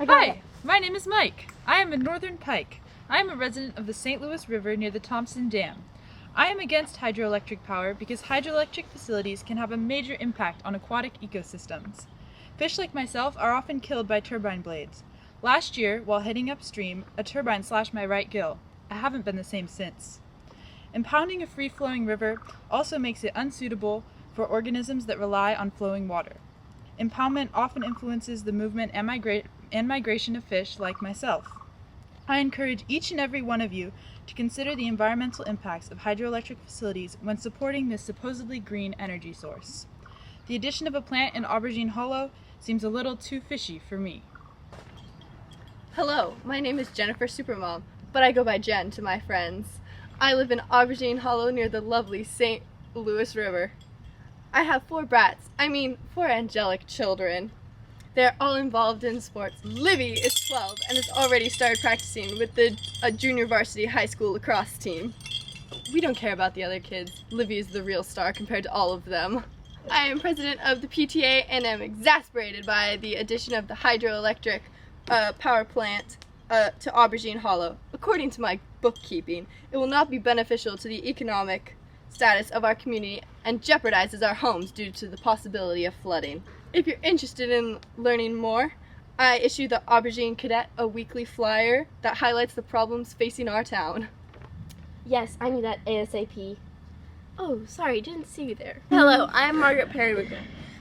Hi, my name is Mike. I am a Northern Pike. I am a resident of the St. Louis River near the Thompson Dam. I am against hydroelectric power because hydroelectric facilities can have a major impact on aquatic ecosystems. Fish like myself are often killed by turbine blades. Last year, while heading upstream, a turbine slashed my right gill. I haven't been the same since. Impounding a free-flowing river also makes it unsuitable for organisms that rely on flowing water. Impoundment often influences the movement and migration of fish like myself. I encourage each and every one of you to consider the environmental impacts of hydroelectric facilities when supporting this supposedly green energy source. The addition of a plant in Aubergine Hollow seems a little too fishy for me. Hello, my name is Jennifer Supermom, but I go by Jen to my friends. I live in Aubergine Hollow near the lovely St. Louis River. I have 4 angelic children. They're all involved in sports. Livy is 12 and has already started practicing with the junior varsity high school lacrosse team. We don't care about the other kids. Livy is the real star compared to all of them. I am president of the PTA and am exasperated by the addition of the hydroelectric power plant to Aubergine Hollow. According to my bookkeeping, it will not be beneficial to the economic status of our community and jeopardizes our homes due to the possibility of flooding. If you're interested in learning more, I issue the Aubergine Cadet, a weekly flyer that highlights the problems facing our town. Yes, I need that ASAP. Oh, sorry, didn't see you there. Hello, I'm Margaret Perrywinkle.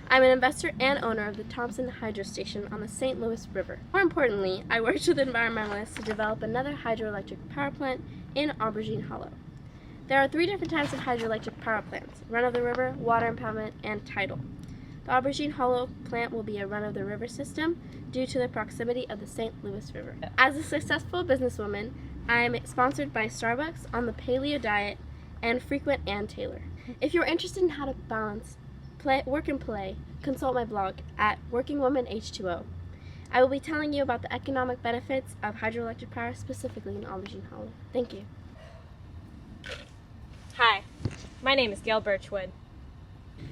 I'm an investor and owner of the Thompson Hydro Station on the St. Louis River. More importantly, I worked with environmentalists to develop another hydroelectric power plant in Aubergine Hollow. There are 3 different types of hydroelectric power plants: run-of-the-river, water impoundment, and tidal. The Aubergine Hollow plant will be a run-of-the-river system due to the proximity of the St. Louis River. As a successful businesswoman, I am sponsored by Starbucks on the paleo diet and frequent Ann Taylor. If you're interested in how to balance work and play, consult my blog at Working Woman H2O. I will be telling you about the economic benefits of hydroelectric power, specifically in Aubergine Hollow. Thank you. Hi, my name is Gail Birchwood.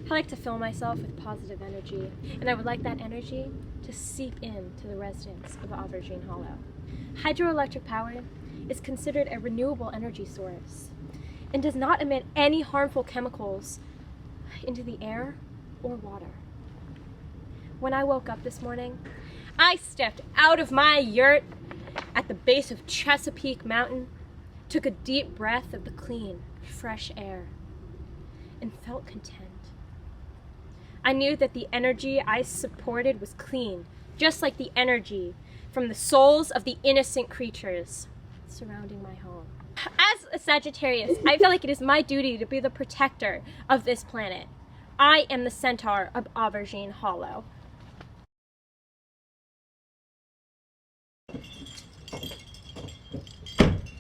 I like to fill myself with positive energy, and I would like that energy to seep into the residents of Aubergine Hollow. Hydroelectric power is considered a renewable energy source and does not emit any harmful chemicals into the air or water. When I woke up this morning, I stepped out of my yurt at the base of Chesapeake Mountain, took a deep breath of the clean, fresh air, and felt content. I knew that the energy I supported was clean, just like the energy from the souls of the innocent creatures surrounding my home. As a Sagittarius, I feel like it is my duty to be the protector of this planet. I am the centaur of Aubergine Hollow.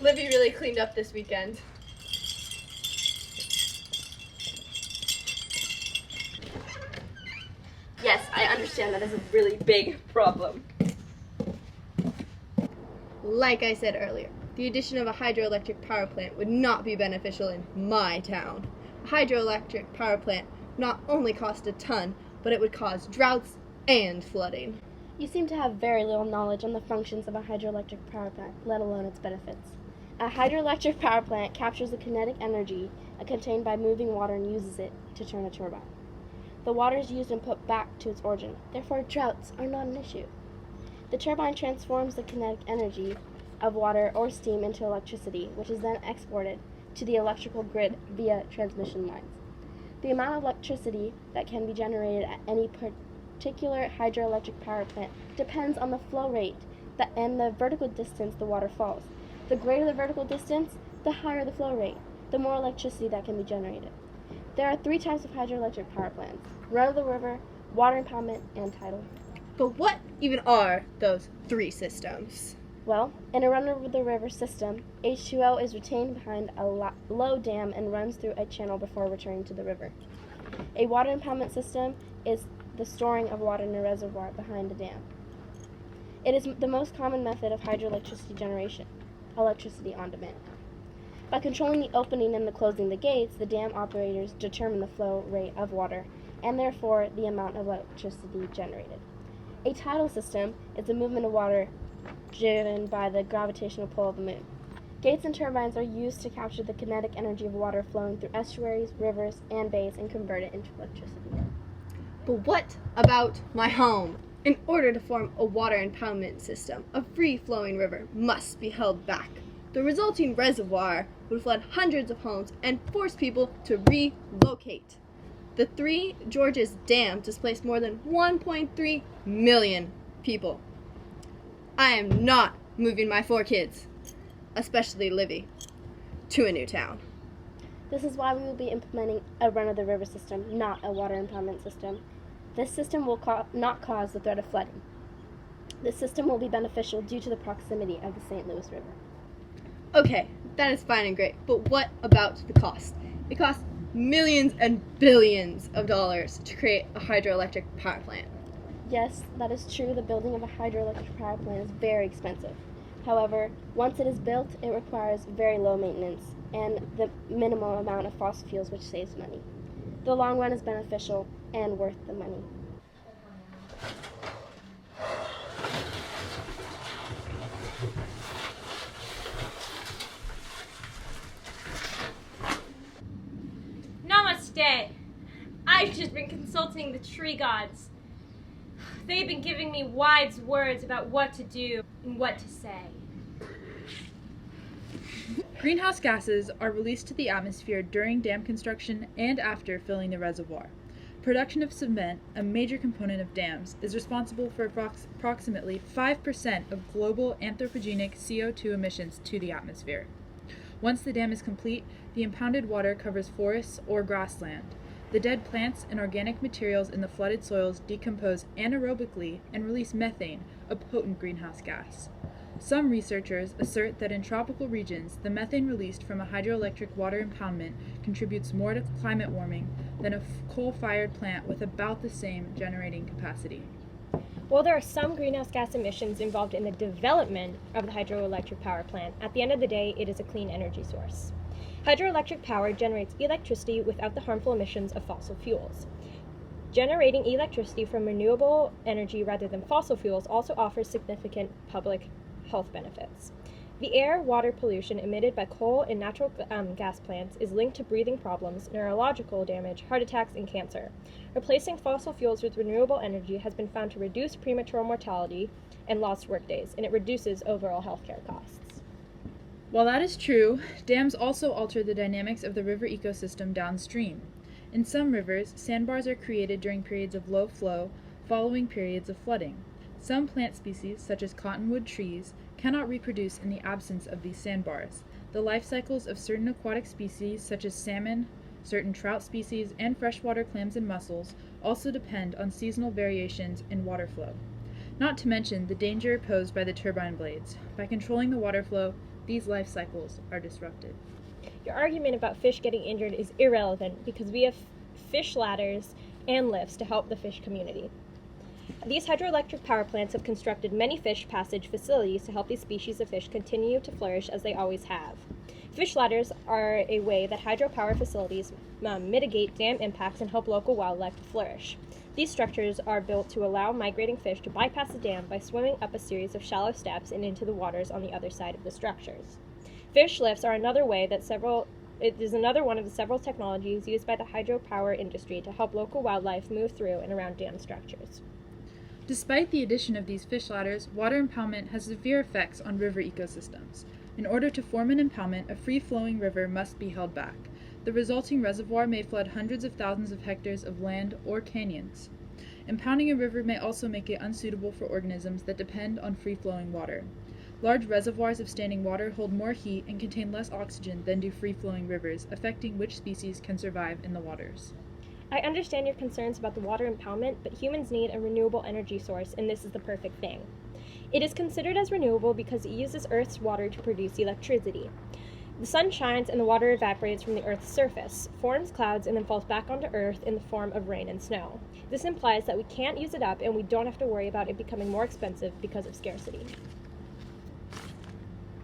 Livy really cleaned up this weekend. Yes, I understand that is a really big problem. Like I said earlier, the addition of a hydroelectric power plant would not be beneficial in my town. A hydroelectric power plant not only cost a ton, but it would cause droughts and flooding. You seem to have very little knowledge on the functions of a hydroelectric power plant, let alone its benefits. A hydroelectric power plant captures the kinetic energy contained by moving water and uses it to turn a turbine. The water is used and put back to its origin, therefore droughts are not an issue. The turbine transforms the kinetic energy of water or steam into electricity, which is then exported to the electrical grid via transmission lines. The amount of electricity that can be generated at any particular hydroelectric power plant depends on the flow rate and the vertical distance the water falls. The greater the vertical distance, the higher the flow rate, the more electricity that can be generated. There are 3 types of hydroelectric power plants: run-of-the-river, water impoundment, and tidal. But what even are those 3 systems? Well, in a run-of-the-river system, H2O is retained behind a low dam and runs through a channel before returning to the river. A water impoundment system is the storing of water in a reservoir behind a dam. It is the most common method of hydroelectricity generation, electricity on demand. By controlling the opening and the closing the gates, the dam operators determine the flow rate of water and therefore the amount of electricity generated. A tidal system is the movement of water driven by the gravitational pull of the moon. Gates and turbines are used to capture the kinetic energy of water flowing through estuaries, rivers, and bays and convert it into electricity. But what about my home? In order to form a water impoundment system, a free-flowing river must be held back. The resulting reservoir would flood hundreds of homes and force people to relocate. The Three Georges Dam displaced more than 1.3 million people. I am not moving my 4 kids, especially Livy, to a new town. This is why we will be implementing a run-of-the-river system, not a water impoundment system. This system will not cause the threat of flooding. This system will be beneficial due to the proximity of the St. Louis River. Okay, that is fine and great, but what about the cost? It costs millions and billions of dollars to create a hydroelectric power plant. Yes, that is true. The building of a hydroelectric power plant is very expensive. However, once it is built, it requires very low maintenance and the minimal amount of fossil fuels, which saves money. The long run is beneficial and worth the money. Namaste! I've just been consulting the tree gods. They've been giving me wise words about what to do and what to say. Greenhouse gases are released to the atmosphere during dam construction and after filling the reservoir. Production of cement, a major component of dams, is responsible for approximately 5% of global anthropogenic CO2 emissions to the atmosphere. Once the dam is complete, the impounded water covers forests or grassland. The dead plants and organic materials in the flooded soils decompose anaerobically and release methane, a potent greenhouse gas. Some researchers assert that in tropical regions, the methane released from a hydroelectric water impoundment contributes more to climate warming than a coal-fired plant with about the same generating capacity. While there are some greenhouse gas emissions involved in the development of the hydroelectric power plant, at the end of the day, it is a clean energy source. Hydroelectric power generates electricity without the harmful emissions of fossil fuels. Generating electricity from renewable energy rather than fossil fuels also offers significant public health benefits. The air, water pollution emitted by coal and natural gas plants is linked to breathing problems, neurological damage, heart attacks, and cancer. Replacing fossil fuels with renewable energy has been found to reduce premature mortality and lost workdays, and it reduces overall healthcare costs. While that is true, dams also alter the dynamics of the river ecosystem downstream. In some rivers, sandbars are created during periods of low flow, following periods of flooding. Some plant species, such as cottonwood trees, cannot reproduce in the absence of these sandbars. The life cycles of certain aquatic species, such as salmon, certain trout species, and freshwater clams and mussels, also depend on seasonal variations in water flow. Not to mention the danger posed by the turbine blades. By controlling the water flow, these life cycles are disrupted. Your argument about fish getting injured is irrelevant because we have fish ladders and lifts to help the fish community. These hydroelectric power plants have constructed many fish passage facilities to help these species of fish continue to flourish as they always have. Fish ladders are a way that hydropower facilities mitigate dam impacts and help local wildlife to flourish. These structures are built to allow migrating fish to bypass the dam by swimming up a series of shallow steps and into the waters on the other side of the structures. Fish lifts are another way that it is another one of the several technologies used by the hydropower industry to help local wildlife move through and around dam structures. Despite the addition of these fish ladders, water impoundment has severe effects on river ecosystems. In order to form an impoundment, a free-flowing river must be held back. The resulting reservoir may flood hundreds of thousands of hectares of land or canyons. Impounding a river may also make it unsuitable for organisms that depend on free-flowing water. Large reservoirs of standing water hold more heat and contain less oxygen than do free-flowing rivers, affecting which species can survive in the waters. I understand your concerns about the water impoundment, but humans need a renewable energy source, and this is the perfect thing. It is considered as renewable because it uses Earth's water to produce electricity. The sun shines and the water evaporates from the Earth's surface, forms clouds, and then falls back onto Earth in the form of rain and snow. This implies that we can't use it up and we don't have to worry about it becoming more expensive because of scarcity.